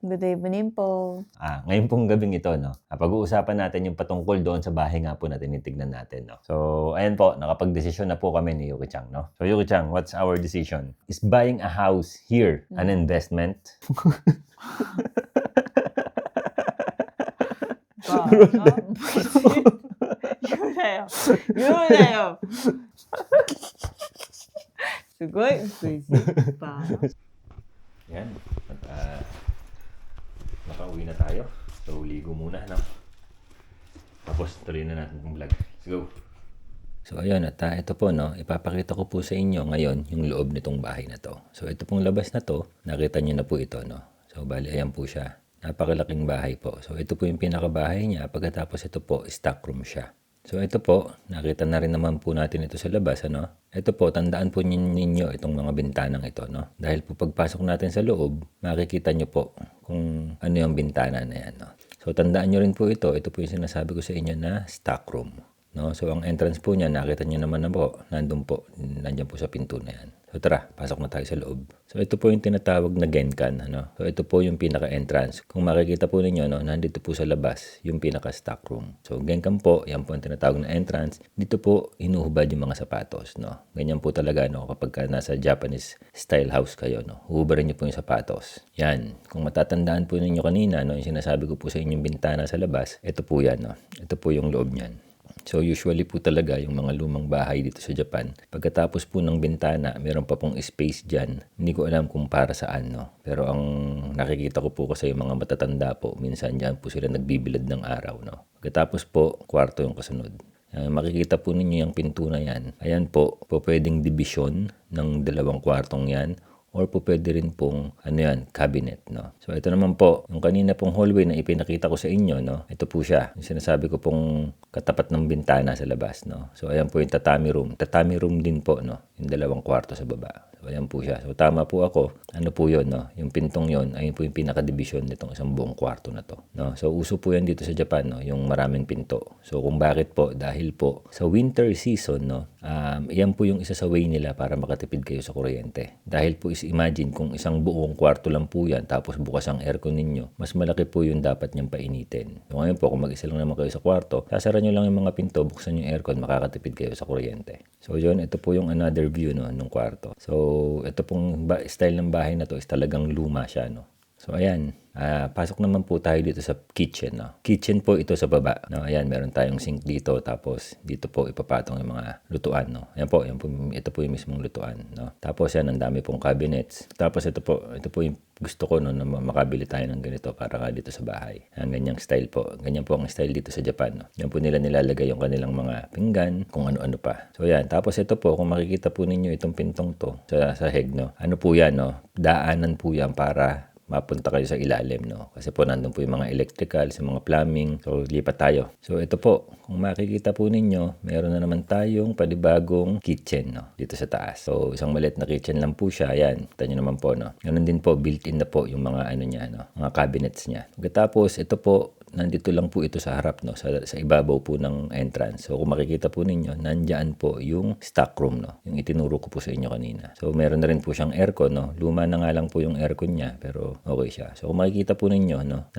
Good evening po. Ngayon pong gabing ito 'no, pag-uusapan natin yung patungkol doon sa bahay nga po na tinitignan natin 'no. So ayan po, nakapagdesisyon na po kami ni Yuki-chan 'no. So Yuki-chan, what's our decision? Is buying a house here an investment? 유나요. Sugoi buisit pa. Yan. At nakauwi na tayo. So ligo muna no. Tapos tuloy na natin yung vlog. Let's go. So ayun at ito po no, ipapakita ko po sa inyo ngayon yung loob nitong bahay na to. So ito pong labas na to, nakita niyo na po ito no. So bali ayan po siya. Napakalaking bahay po. So ito po yung pinakabahay niya. Pagkatapos ito po, stock room siya. So ito po, nakita na rin naman po natin ito sa labas, ano? Ito po, tandaan po ninyo itong mga bintanang ito, no? Dahil po pagpasok natin sa loob, makikita nyo po kung ano yung bintana na yan, no? So tandaan nyo rin po ito po yung sinasabi ko sa inyo na stock room, no? So ang entrance po niya, nakita nyo naman na po, nandiyan po sa pinto na yan. So tara, pasok na tayo sa loob. So ito po yung tinatawag na genkan, ano? So ito po yung pinaka-entrance. Kung makikita po ninyo, no, nandito po sa labas yung pinaka-stock room. So genkan po, yan po ang tinatawag na entrance. Dito po hinuhubad yung mga sapatos, no. Ganyan po talaga, no, kapag nasa Japanese style house kayo, no. Huhubarin niyo po yung sapatos. Yan. Kung matatandaan po ninyo kanina, no, yung sinasabi ko po sa inyong bintana sa labas, ito po yan, no. Ito po yung loob niyan. So usually po talaga yung mga lumang bahay dito sa Japan, pagkatapos po ng bintana, meron pa pong space dyan. Hindi ko alam kung para saan, no? Pero ang nakikita ko po kasi yung mga matatanda po, minsan dyan po sila nagbibilad ng araw, no? Pagkatapos po, kwarto yung kasunod. Makikita po ninyo yung pinto na yan. Ayan po pwedeng division ng dalawang kwartong yan. Or po pwede rin pong cabinet, no. So ito naman po, yung kanina pong hallway na ipinakita ko sa inyo, no. Ito po siya, yung sinasabi ko pong katapat ng bintana sa labas, no. So ayan po yung tatami room. Tatami room din po, no. Yung dalawang kwarto sa baba. So ayan po siya. So tama po ako. Ano po yun, no. Yung pintong yun, ayun po yung pinaka-division nitong isang buong kwarto na to, no. So uso po yan dito sa Japan, no, yung maraming pinto. So kung bakit po, dahil po sa winter season, no, yan po yung isa sa way nila para makatipid kayo sa kuryente. Dahil po imagine kung isang buong kwarto lang po yan tapos bukas ang aircon ninyo, mas malaki po yung dapat niyang painitin. So ngayon po, kung mag-isa lang naman kayo sa kwarto, sasara nyo lang yung mga pinto, buksan yung aircon, makakatipid kayo sa kuryente. So yun, ito po yung another view, no, ng kwarto. So ito pong style ng bahay na to is talagang luma siya, no. So ayan, pasok naman po tayo dito sa kitchen, no. Kitchen po ito sa baba, no. Ayan, meron tayong sink dito, tapos dito po ipapatong yung mga lutuan, no. Ayan po, ito po yung mismong lutuan, no. Tapos yan, ang dami pong cabinets. Tapos ito po yung gusto ko, no, na makabili tayo ng ganito para nga dito sa bahay. Ang ganyang style po. Ganyan po ang style dito sa Japan, no. Yan po nila nilalagay yung kanilang mga pinggan, kung ano-ano pa. So yan, tapos ito po, kung makikita po ninyo itong pintong to sa sahig, no. Ano po yan, no. Daanan po yan para mapunta kayo sa ilalim, no? Kasi po nandun po yung mga electrical, sa mga plumbing. So, lipat tayo. So, ito po, kung makikita po ninyo, meron na naman tayong panibagong kitchen, no? Dito sa taas. So, isang maliit na kitchen lang po siya. Ayan, kita nyo naman po, no? Ganun din po, built-in na po yung mga niya, no? Mga cabinets niya. Tapos, ito po, nandito lang po ito sa harap, no, sa ibabaw po ng entrance. So kung makikita po ninyo, nandiyan po yung stock room, no, yung itinuro ko po sa inyo kanina. So meron na rin po siyang aircon, no. Luma na nga lang po yung aircon niya, pero okay siya. So kung makikita po ninyo, no,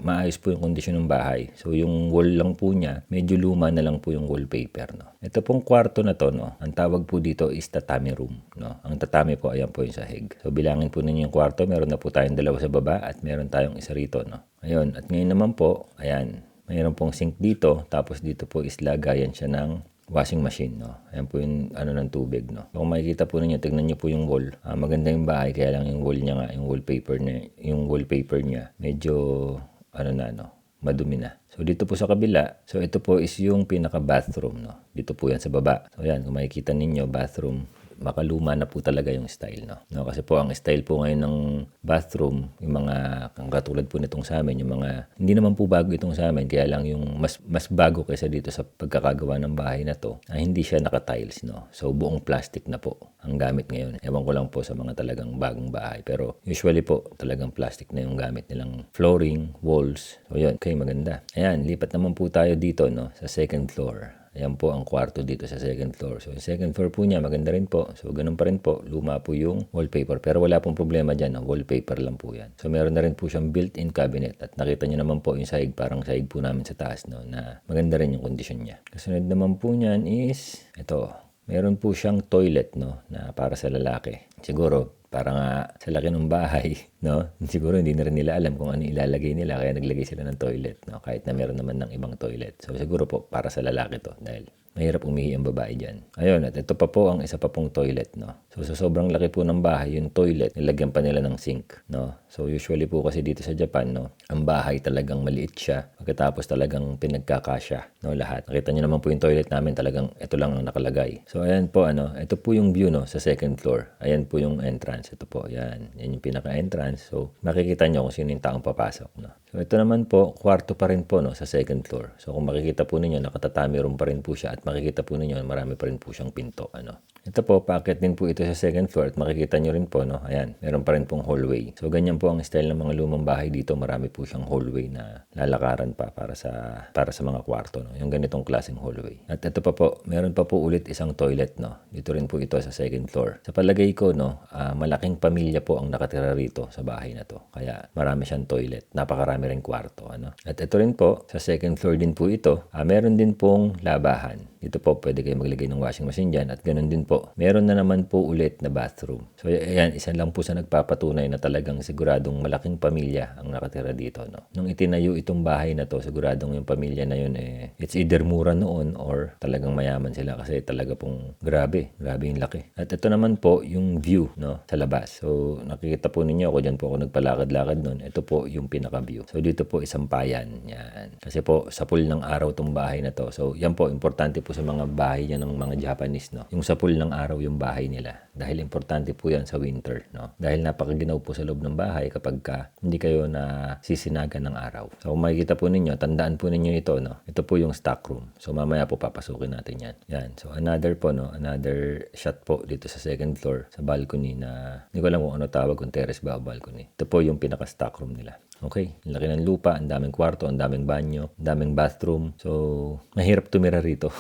maayos po yung kondisyon ng bahay. So yung wall lang po niya, medyo luma na lang po yung wallpaper, no. Ito pong kwarto na to, no, ang tawag po dito is tatami room, no. Ang tatami po, ayan po yung sahig. So bilangin po ninyo yung kwarto, meron na po tayong dalawa sa baba at meron tayong isa rito, no. Ayun, at ngayon naman po, ayan, mayroon pong sink dito, tapos dito po is lagayan siya ng washing machine, no. Ayan po yung ng tubig, no. Kung makikita po ninyo, tignan niyo po yung wall. Maganda yung bahay, kaya lang yung wall niya nga, yung wallpaper niya, medyo madumi na. So dito po sa kabila, so ito po is yung pinaka bathroom, no. Dito po yan sa baba. So ayan, kung makikita ninyo, bathroom, makaluma na po talaga yung style, no. Kasi po ang style po ngayon ng bathroom, yung mga katulad po nitong sa amin, yung mga hindi naman po bago itong sa amin, kaya lang yung mas bago kaysa dito sa pagkakagawa ng bahay na to, hindi siya naka-tiles, no. So buong plastic na po ang gamit ngayon. Ewan ko lang po sa mga talagang bagong bahay, pero usually po talagang plastic na yung gamit nilang flooring, walls. So yun, okay, maganda. Ayan, lipat naman po tayo dito, no, sa second floor. Ayan po ang kwarto dito sa second floor. So, yung second floor po niya, maganda rin po. So, ganun pa rin po. Luma po yung wallpaper. Pero wala pong problema dyan. Ang wallpaper lang po yan. So, meron na rin po siyang built-in cabinet. At nakita niyo naman po yung sahig. Parang sahig po namin sa taas, no, na maganda rin yung kondisyon niya. Kasunod naman po niyan is, ito. Meron po siyang toilet, no, na para sa lalaki. Siguro, para nga sa laki ng bahay, no? Siguro hindi na rin nila alam kung ano ilalagay nila kaya naglagay sila ng toilet, no? Kahit na meron naman ng ibang toilet. So siguro po para sa lalaki to dahil mahirap umihi ang babae dyan. Ayun, at ito pa po ang isa pa pong toilet, no? So sa sobrang laki po ng bahay, yung toilet, nilagyan pa nila ng sink, no? So usually po kasi dito sa Japan, no, ang bahay talagang maliit siya. Pagkatapos talagang pinagkakasya, no, lahat. Nakita niyo naman po yung toilet namin, talagang ito lang ang nakalagay. So ayan po, ano, ito po yung view, no, sa second floor. Ayan po yung entrance. Ito po, yan. Yan yung pinaka-entrance. So makikita niyo kung sino yung taong papasok, no. So ito naman po, kwarto pa rin po, no, sa second floor. So kung makikita po ninyo, nakatatami room pa rin po siya at makikita po ninyo, marami pa rin po siyang pinto, ano. Ito po, paakyat din po ito sa second floor at makikita nyo rin po, no, ayan, meron pa rin pong hallway. So ganyan po ang style ng mga lumang bahay dito, marami po siyang hallway na lalakaran pa para sa mga kwarto, no, yung ganitong klaseng hallway. At ito pa po, meron pa po ulit isang toilet, no. Dito rin po ito sa second floor. Sa palagay ko, no, malaking pamilya po ang nakatira rito sa bahay na to. Kaya marami siyang toilet, napakarami ring kwarto, ano. At ito rin po, sa second floor din po ito, meron din pong labahan. Dito po, pwede kayo maglagay ng washing machine dyan at ganun din po. Meron na naman po ulit na bathroom. So, ayan, isa lang po sa nagpapatunay na talagang siguradong malaking pamilya ang nakatira dito, no. Nung itinayo itong bahay na to, siguradong yung pamilya na yun, it's either mura noon or talagang mayaman sila kasi talaga pong grabe yung laki. At ito naman po, yung view, no, sa labas. So, nakikita po ninyo, ako dyan po ako nagpalakad-lakad noon. Ito po yung pinaka-view. So, dito po isang payan. Yan. Kasi po, sapul ng araw tong bahay na to. So, yan po, importante po sa mga bahay yan ng mga Japanese, no. Yung sapul ng araw yung bahay nila. Dahil importante po yan sa winter, no. Dahil napakaginaw po sa loob ng bahay kapag hindi kayo na sisinagan ng araw. So, kung makikita po ninyo, tandaan po ninyo ito, no. Ito po yung stock room. So, mamaya po papasukin natin yan. Yan. So, another po, no. Another shot po dito sa second floor sa balcony na hindi ko alam kung ano tawag, kung terrace ba o balcony. Ito po yung pinaka-stock room nila. Okay, laki ng lupa, ang daming kwarto, ang daming banyo, ang daming bathroom. So, mahirap tumira rito.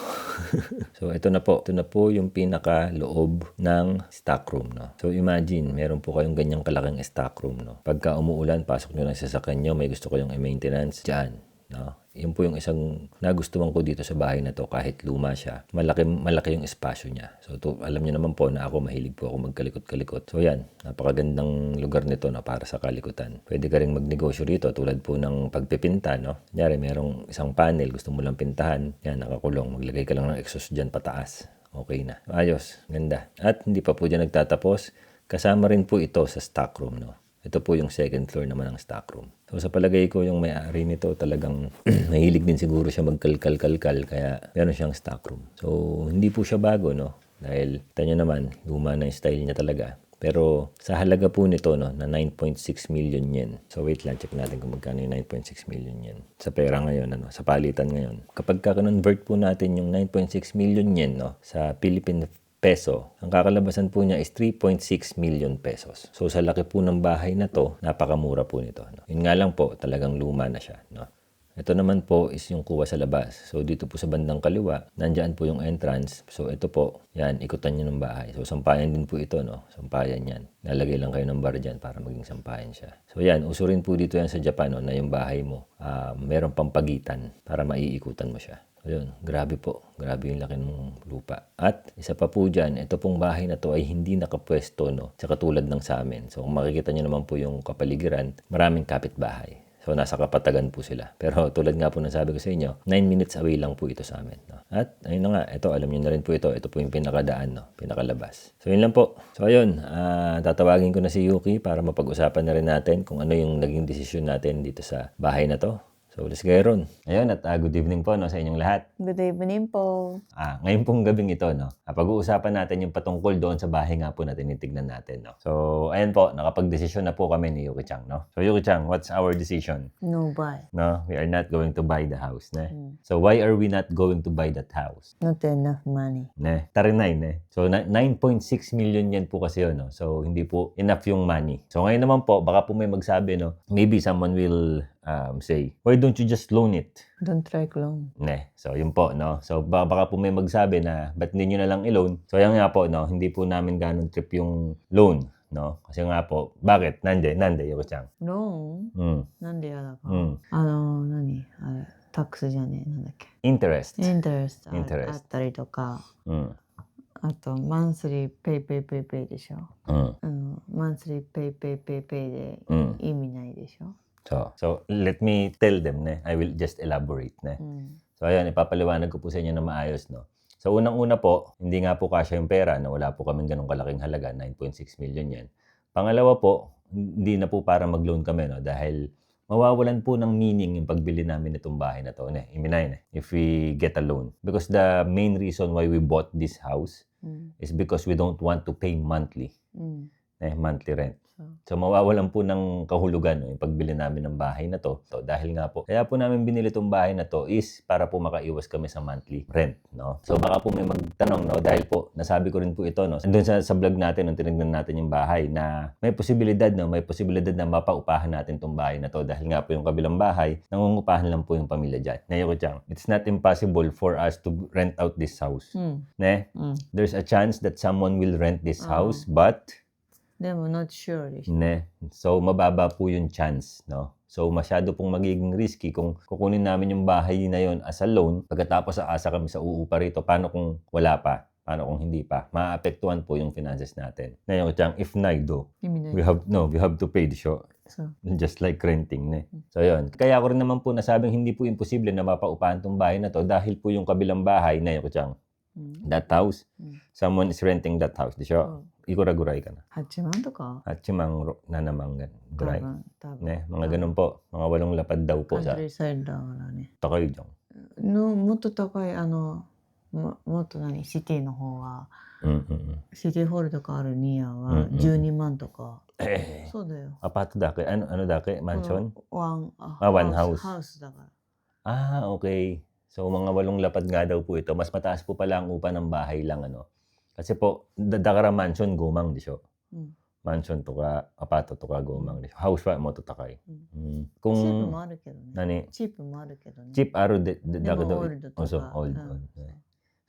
So, ito na po yung pinaka-loob ng stock room, no. So, imagine, meron po kayong ganyang kalaking stock room, no. Pagka umuulan, pasok nyo lang sa sasakyan nyo, may gusto kayong i-maintenance dyan, no. Yun po yung isang nagustuhan ko dito sa bahay na to kahit luma siya. Malaki yung espasyo niya. So alam niyo naman po na ako mahilig po ako magkalikot-kalikot. So yan, napakagandang lugar nito, no, para sa kalikutan. Pwede ka ring magnegosyo rito tulad po ng pagpipinta, no. Kunyari merong isang panel gusto mo lang pintahan, yan nakakulong, maglagay ka lang ng exhaust diyan pataas. Okay na. Ayos, ganda. At hindi pa po diyan nagtatapos. Kasama rin po ito sa stock room, no. Ito po yung second floor naman ng stock room. So sa palagay ko yung may-ari nito talagang mahilig din siguro siya magkalkal-kalkal kaya meron siyang stock room. So hindi po siya bago, no. Dahil kita nyo naman, luma na yung style niya talaga. Pero sa halaga po nito, no, na 9.6 million yen. So wait lang, check natin kung magkano yung 9.6 million yen. Sa pera ngayon, ano, sa palitan ngayon. Kapag ka-convert po natin yung 9.6 million yen, no, sa Philippine peso, ang kakalabasan po niya is 3.6 million pesos. So sa laki po ng bahay na to, napakamura po nito, no? Yun nga lang po, talagang luma na siya, no? Ito naman po is yung kuha sa labas. So dito po sa bandang kaliwa, nandyan po yung entrance. So ito po, yan, ikutan nyo ng bahay. So sampayan din po ito, no? Sampayan yan. Nalagay lang kayo ng bar dyan para maging sampayan siya. So yan, uso rin po dito yan sa Japan, no, na yung bahay mo, meron pang pagitan para maiikutan mo siya. Ayun, grabe po. Grabe yung laki ng lupa. At isa pa po dyan, ito pong bahay na to ay hindi nakapwesto, no? Sa katulad ng sa amin. So kung makikita nyo naman po yung kapaligiran, maraming kapitbahay. So nasa kapatagan po sila. Pero tulad nga po ng sabi ko sa inyo, 9 minutes away lang po ito sa amin, no? At ayun na nga, ito, alam nyo na rin po ito. Ito po yung pinakadaan, no? Pinakalabas. So yun lang po. So ayun, tatawagin ko na si Yuki para mapag-usapan na rin natin kung ano yung naging desisyon natin dito sa bahay na to. So, let's go ron. Ayun, at good evening po, no, sa inyong lahat. Good evening po. Ngayon pong gabing ito, no, pag-uusapan natin yung patungkol doon sa bahay nga po natin, itignan natin, no. So, ayan po, nakapag-desisyon na po kami ni Yuki-chan, no. So, Yuki-chan, what's our decision? No buy. No, we are not going to buy the house, ne. So, why are we not going to buy that house? Not enough money. Ne, tarinay, ne. So, 9.6 million yan po kasi yun, no. So, hindi po enough yung money. So, ngayon naman po, baka po may magsabi, no, maybe someone will say, why don't you just loan it? Don't try clone. So yun po, no? So baka po may magsabi na, ba't hindi nyo na lang i-loan? So yan nga po, no? Hindi po namin ganun trip yung loan, no? Kasi nga po, bakit? Nande, Yuko-chan. ローン Mm. なんでやだか、うん何あれ、タックスじゃねえ、なんだっけ。 Interest. インタレスト Interest あったりとか、 Mm. あと、マンスリーペイペイペイペイでしょ。 Mm. マンスリーペイペイペイペイで Mm. 意味ないでしょ。 So let me tell them, ne? I will just elaborate, ne? うん。 So ayan, ipapaliwanag ko po sa inyo na maayos, no? So unang-una po, hindi nga po kasya yung pera, no? Wala po kaming ganong kalaking halaga, 9.6 million yan. Pangalawa po, hindi na po para mag-loan kami, no? Dahil mawawalan po ng meaning yung pagbili namin itong bahay na to, ne? Iminay, ne? If we get a loan. Because the main reason why we bought this house うん。 is because we don't want to pay monthly, うん。 monthly rent. そう。 So mawawalan po ng kahulugan, no, yung pagbili namin ng bahay na to. So dahil nga po, kaya po namin binili tong bahay na to is para po makaiwas kami sa monthly rent, no. So baka po may magtanong, no, dahil po nasabi ko rin po ito, no, doon sa vlog natin nung tinignan natin yung bahay na may posibilidad, no, may posibilidad na mapaupahan natin tong bahay na to dahil nga po yung kabilang bahay nangungupahan lang po yung pamilya diyan. Yuko-chan, it's not impossible for us to rent out this house. うん。 Ne? うん。 There's a chance that someone will rent this Ah. house, but でも、not sure でしょ。 ne. So, mababa po yung chance, no? So, masyado pong magiging risky kung kukunin namin yung bahay na yon as a loan, pagkatapos aasa kami sa uupa rito, paano kung wala pa? Paano kung hindi pa? Maapektuhan po yung finances natin. Ngayon, Chang, if naido, 意味ない。 we have to pay the show. そう。 Just like renting, ne? So, yun. Kaya ko rin naman po nasabing hindi po imposible na mapaupahan tong bahay na to dahil po yung kabilang bahay, na Chang, うん。 that house, うん。 someone is renting that house, di siya? そう。 Ikuraguray ka na. 8万とか At chimang na namang 多 guray. 分、多分。 Ne, mga ganun po. Mga 8 lapad daw po カン sa トリーサイドだからね。 Takay Jong. の、もっと高い、もっとシティの方は、シティホールとかあるニアは12万とか。 Eh, そうだよ。 apato dake? Ano dake? Mansion? ワン one house. ハウスだから。 Ah, okay. So, mga 8 lapad nga daw po ito. Mas mataas po pala ang upa ng bahay lang, ano. Kasi po, Dakara Mansion, gumang, di siya. うん。 Mansion to ka, apato to ka, gumang, di siya. House wa mo to takay. チープ Kung, もあるけどね。 nani, チープもあるけどね。 cheap aro, dake mo daw. old to Also, ka. old. Ah.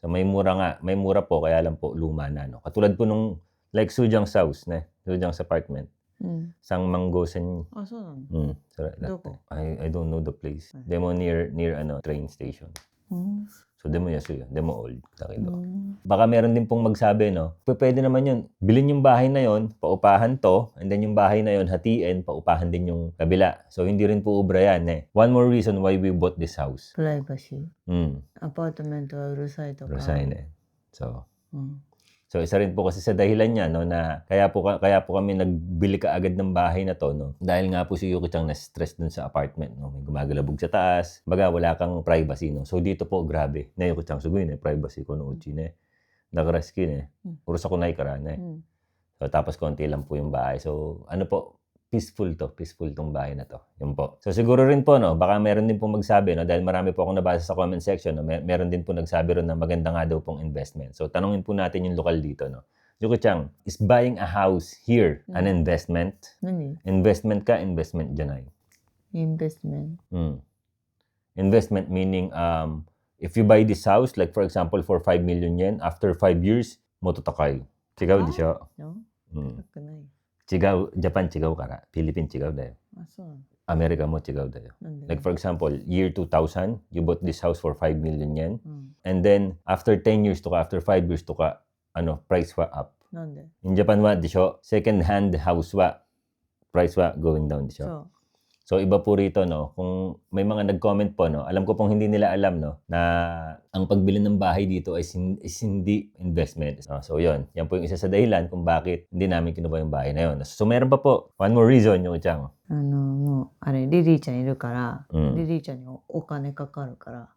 So, may mura nga. May mura po, kaya lang po, luma na, no. Katulad po nung, like, Sujang's house, ne. Sujang's apartment. うん。 Sang Manggosen. あ、そうなの Doko? I don't know the place. Demo near train station. うん。 So demo yasu yun. Demo old. Takido. うん。 Baka meron din pong magsabi, no? Pwede naman yun. Bilhin yung bahay na yon, paupahan to, and then yung bahay na yon hatiin, paupahan din yung kabila. So hindi rin po ubra yan, eh. One more reason why we bought this house. プライバシー。 Hmm. アパートメントはうるさいとか。 Resign, eh. So, うん。 So isa rin po kasi sa dahilan niya, no, na kaya po kami nagbili kaagad ng bahay na to, no. Dahil nga po si Yuko-chan na stress dun sa apartment, no. May gumagalabog sa taas. Baga wala kang privacy, no. So dito po grabe. Na Yuko-chan sugoy ne privacy ko no uchi ne. Nagaraski ne. Uros ako na ikara う ne. ん。 So tapos konti lang po yung bahay. So ano po, peaceful tong bahay na to. Yun po. So siguro rin po, no, baka meron din pong magsabi, no, dahil marami po akong nabasa sa comment section, no, meron din po nagsabi rin na maganda nga daw pong investment. So tanungin po natin yung lokal dito, no. Yuko-chan, is buying a house here an investment? 何 Investment ka, investment janay. インベストメント。 Investment meaning, if you buy this house, like for example, for 5 million yen, after 5 years, mototakay. Chigaw di siya. よ。 Mm. 高くない。 Chigaw, Japan chigaw kara. Philippine chigaw dayo. あ、そうなの。 America mo chigaw dayo. なんで Like for example, year 2000, you bought this house for 5 million yen. うん。 And then, after 10 years to ka, after 5 years to ka, price wa up. なんで In Japan wa, di siya, second hand house wa, price wa going down di siya. そう。 So, iba po rito, no, kung may mga nag-comment po, no, alam ko pong hindi nila alam, no, na ang pagbili ng bahay dito is hindi investment. So, yun. Yan po yung isa sa dahilan kung bakit hindi namin kinuha yung bahay na yun. So, meron pa po. One more reason, yung Chang. もう、あれ、リリーちゃんいるから、うんリリーちゃんにお金かかるから。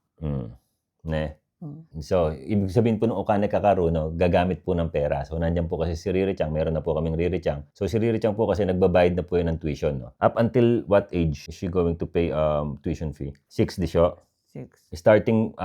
Ne. うん。 So, ibig sabihin po ng Okane Kakaru, no, gagamit po ng pera. So, nandiyan po kasi si Riri Chang. Meron na po kaming Riri Chang. So, si Riri Chang po kasi nagbabayad na po yun ng tuition, no. Up until what age is she going to pay tuition fee? 6 di siya. 6。 Starting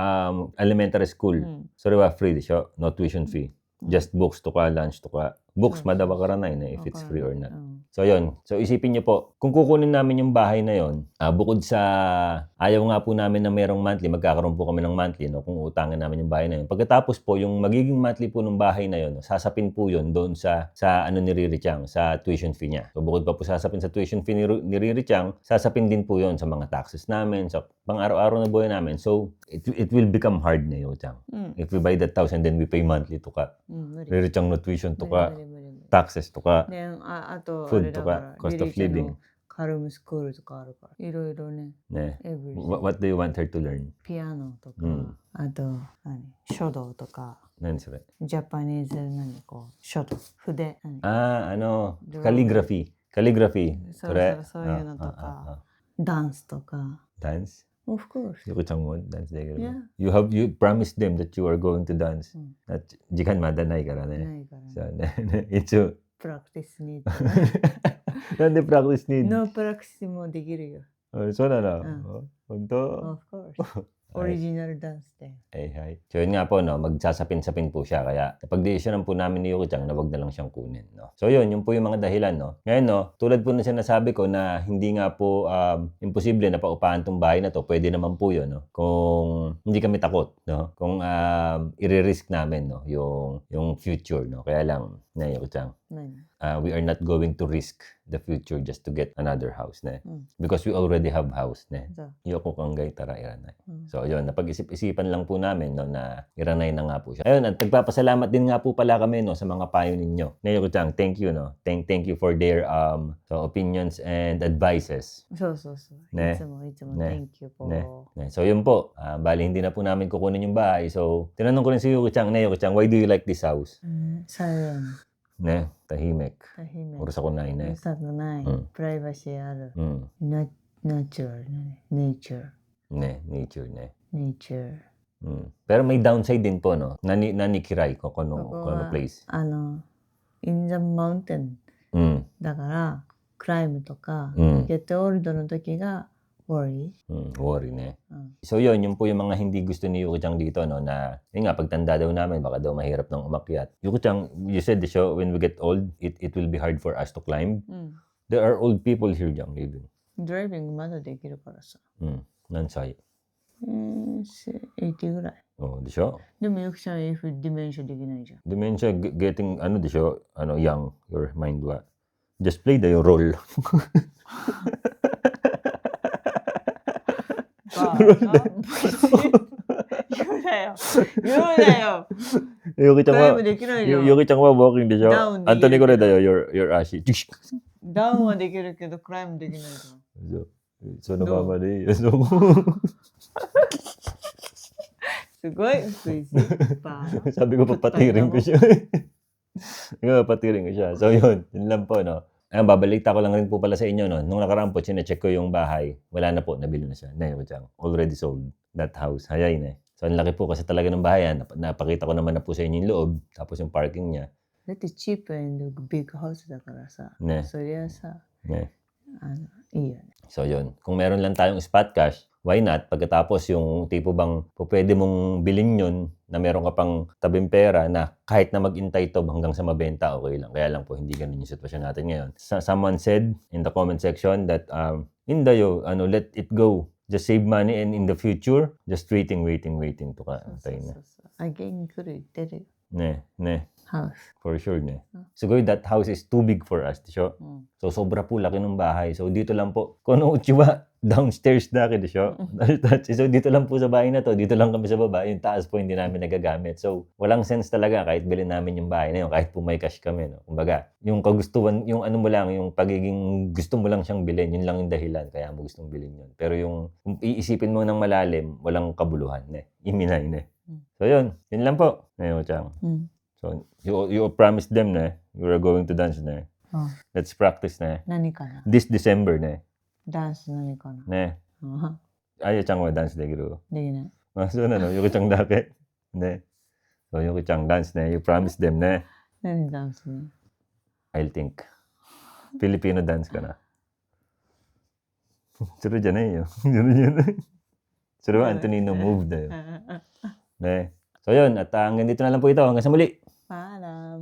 elementary school. うん。 So, diba, free di siya. No tuition fee. Just books to ka, lunch to ka. Books, Mm. madawa ka na if it's free or not. うん。So, yun. So, isipin nyo po, kung kukunin namin yung bahay na yun, bukod sa ayaw nga po namin na merong monthly, magkakaroon po kami ng monthly, no, kung utangin namin yung bahay na yun. Pagkatapos po, yung magiging monthly po ng bahay na yun, sasapin po yun doon sa ano ni Riri Chang, sa tuition fee niya. So, bukod pa po sasapin sa tuition fee ni Riri Chang, sasapin din po yun sa mga taxes namin, sa pang-araw-araw na buhay namin. So, it will become hard na yun, Chang. If we buy that house and then we pay monthly to ka. Riri Chang no tuition to ka. taxes とか、ね、あと、フードあれだから、とか、cost リ of リちゃん living のカルムスクールとかあるから、いろいろね、ね。everything What do you want her to learn? ピアノとか、うんあと、書道とか、何それ？ジャパニーズ、書道、筆、calligraphy. Calligraphy. そうそういうのとか、ダンスとか。 Dance? Of course. Yuko Chang mo, dance day ka Yeah. You promised them that you are going to dance. At jikan madanay ka な ne. いから、So, it's プラクティスに。なんで practice need? ノープラクティスもできるよ。そうなの？うん本当？ Of course. オリジナルダンスで。Ay. So yun nga po, no, magsasapin-sapin po siya. Kaya napag-desisyonan po namin ni Yuko Chang na wag na lang siyang kunin. No? So yun po yung mga dahilan. No? Ngayon, no, tulad po na sinasabi ko na hindi nga po imposible na paupahan tong bahay na to. Pwede naman po yun. No? Kung hindi kami takot. No? Kung i-risk namin no? yung future. No? Kaya lang, na Yuko Chang. We are not going to risk the future just to get another house. Ne? Because we already have house. Ne? Yoko kanggay tara iranay. So yun, napag-isip-isipan lang po namin no, na iranay na nga po siya. Ayun, at nagpapasalamat din nga po pala kami no, sa mga payo ninyo. Yoko Chang, thank you. No? Thank you for their opinions and advices. そう。ね。いつも、ね。 Thank you po. Ne? So yun po, bali hindi na po namin kukunin yung bahay. So tinanong ko rin si Yuko Chang, Yuko Chang, why do you like this house? Silent. Ne, tahimik. 大変ね。 Urusan ko naうる ne. さくない。プライバシーある。 Natural. Nature. Ne, nature ne. Nature. Pero may downside din po, no? Nanikiray ko kung ano place. In the mountain. だから、クライムとか、get old の時が worry. Worry ne. So yun po yung mga hindi gusto ni Yuko Chang dito, no? Na, yun nga, pagtanda daw namin, baka daw mahirap nang umakyat. Yuko Chang, you said the show, when we get old, it will be hard for us to climb. There are old people here, Jang, living. Driving まだできるからさ。何歳？ 80ぐらい。でしょ？でも、ゆきちゃん、ディメンシャできないじゃん。 Dementia, getting,でしょ? Young, your mind wa. Just play the role. 言うなよ。Yuki Chang クライ wa, ムできないじゃん。 Yuki Chang wa walking でしょ? Down できる。 Anthony ko rin dayo, your Ashi. ダウンはできるけど、クライムできないじゃん。 So namamali. So, すごい食いついた。 sabi ko papatirin ko siya. Papatirin ko siya. So yun lang po, no. Ayun, babalita ko lang rin po pala sa inyo, no. Nung nakaraan po, sinecheck ko yung bahay. Wala na po, nabili na siya. Yuko Chang, already sold that house. Hayay na. So ang laki po kasi talaga ng bahayan. Napakita ko naman na po sa inyo yung loob. Tapos yung parking niya. だってチープエンドビッグハウスだからさ。ね。そりゃさ、 Ne. いいよね。 So yun, kung meron lang tayong spot cash, why not? Pagkatapos yung tipo bang pwede mong bilhin yun na meron ka pang tabing pera na kahit na mag-intay to hanggang sa mabenta, okay lang. Kaya lang po, hindi ganun yung sitwasyon natin ngayon. Someone said in the comment section that, let it go. Just save money and in the future, just waiting to ka. Antay na. Again, 来る言ってるよ。 Ne. House. For sure, ne. Siguro that house is too big for us, tisyo. So, sobra po laki ng bahay. So, dito lang po. Kono uchiwa, downstairs daki, tisyo. So, dito lang po sa bahay na to. Dito lang kami sa baba. Yung taas po, hindi namin nagagamit. So, walang sense talaga kahit bilhin namin yung bahay na yun. Kahit po may cash kami, no. Kumbaga, yung kagustuhan, yung ano mo lang, yung pagiging gusto mo lang siyang bilhin, yun lang yung dahilan. Kaya mo gustong bilhin yun. Pero yung iisipin mo ng malalim, walang kabuluhan, ne. Iminay, ne. So, yun lang po. Yuko Chang. So, you promised them na you are going to dance na. Let's practice na. 何かな This December na. ダンス何かな Ne. Ayaw Chang wa dance de giro. できない。 So na no, Yuko Chang dake. Ne. So Yuko Chang dance na. You promised them na. 何ダンスね I'll think. Filipino dance ka na. Suro dyan na yun. Suro Antonino move na yun. Ne. So yun, at hanggang dito na lang po ito. Hanggang sa muli. Paalam.